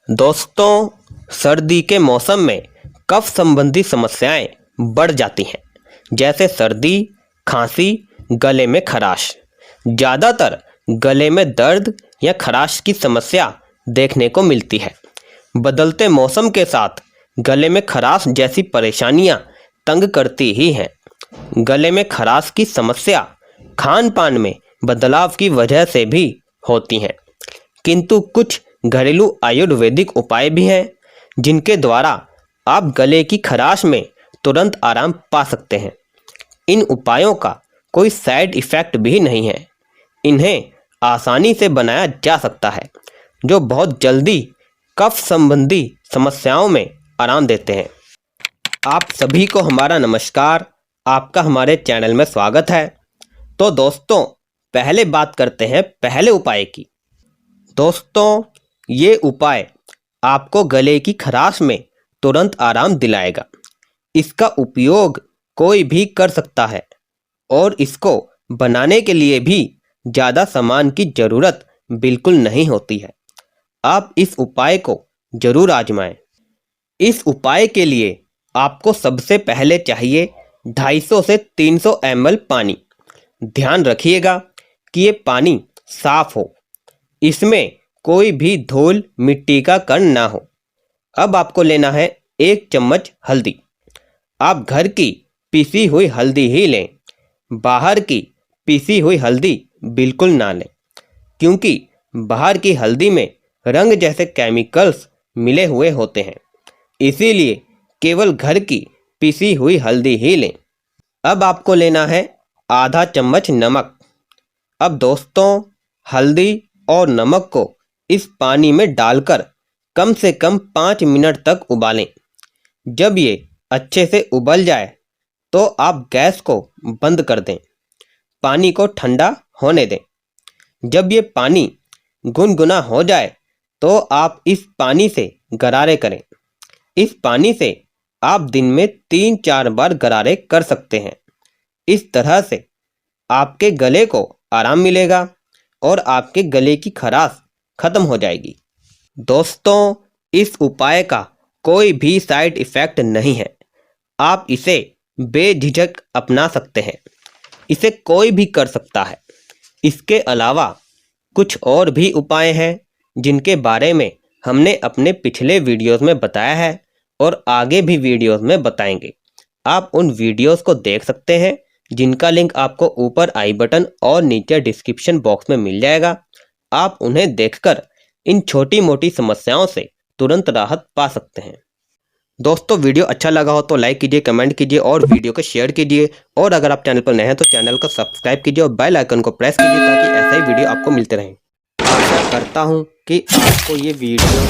दोस्तों, सर्दी के मौसम में कफ संबंधी समस्याएं बढ़ जाती हैं, जैसे सर्दी, खांसी, गले में खराश। ज़्यादातर गले में दर्द या खराश की समस्या देखने को मिलती है। बदलते मौसम के साथ गले में खराश जैसी परेशानियां तंग करती ही हैं। गले में खराश की समस्या खान पान में बदलाव की वजह से भी होती हैं, किंतु कुछ घरेलू आयुर्वेदिक उपाय भी हैं जिनके द्वारा आप गले की खराश में तुरंत आराम पा सकते हैं। इन उपायों का कोई साइड इफ़ेक्ट भी नहीं है। इन्हें आसानी से बनाया जा सकता है, जो बहुत जल्दी कफ संबंधी समस्याओं में आराम देते हैं। आप सभी को हमारा नमस्कार, आपका हमारे चैनल में स्वागत है। तो दोस्तों, पहले बात करते हैं पहले उपाय की। दोस्तों, ये उपाय आपको गले की खराश में तुरंत आराम दिलाएगा। इसका उपयोग कोई भी कर सकता है और इसको बनाने के लिए भी ज़्यादा सामान की ज़रूरत बिल्कुल नहीं होती है। आप इस उपाय को ज़रूर आजमाएं। इस उपाय के लिए आपको सबसे पहले चाहिए 250 से 300 ml पानी। ध्यान रखिएगा कि ये पानी साफ हो, इसमें कोई भी धूल मिट्टी का कण ना हो। अब आपको लेना है 1 चम्मच हल्दी। आप घर की पीसी हुई हल्दी ही लें, बाहर की पीसी हुई हल्दी बिल्कुल ना लें, क्योंकि बाहर की हल्दी में रंग जैसे केमिकल्स मिले हुए होते हैं। इसीलिए केवल घर की पीसी हुई हल्दी ही लें। अब आपको लेना है आधा चम्मच नमक। अब दोस्तों, हल्दी और नमक को इस पानी में डालकर कम से कम 5 मिनट तक उबालें। जब ये अच्छे से उबल जाए तो आप गैस को बंद कर दें। पानी को ठंडा होने दें। जब ये पानी गुनगुना हो जाए तो आप इस पानी से गरारे करें। इस पानी से आप दिन में 3-4 बार गरारे कर सकते हैं। इस तरह से आपके गले को आराम मिलेगा और आपके गले की खराश खत्म हो जाएगी। दोस्तों, इस उपाय का कोई भी साइड इफ़ेक्ट नहीं है। आप इसे बेझिझक अपना सकते हैं। इसे कोई भी कर सकता है। इसके अलावा कुछ और भी उपाय हैं जिनके बारे में हमने अपने पिछले वीडियोस में बताया है और आगे भी वीडियोस में बताएंगे। आप उन वीडियोस को देख सकते हैं, जिनका लिंक आपको ऊपर आई बटन और नीचे डिस्क्रिप्शन बॉक्स में मिल जाएगा। आप उन्हें देखकर इन छोटी मोटी समस्याओं से तुरंत राहत पा सकते हैं। दोस्तों, वीडियो अच्छा लगा हो तो लाइक कीजिए, कमेंट कीजिए और वीडियो को शेयर कीजिए। और अगर आप चैनल पर नए हैं तो चैनल को सब्सक्राइब कीजिए और बेल आइकन को प्रेस कीजिए ताकि ऐसा ही वीडियो आपको मिलते रहें। आशा करता हूँ कि आपको ये वीडियो,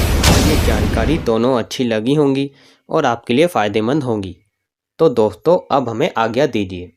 ये जानकारी दोनों अच्छी लगी होंगी और आपके लिए फ़ायदेमंद होंगी। तो दोस्तों, अब हमें आज्ञा दीजिए।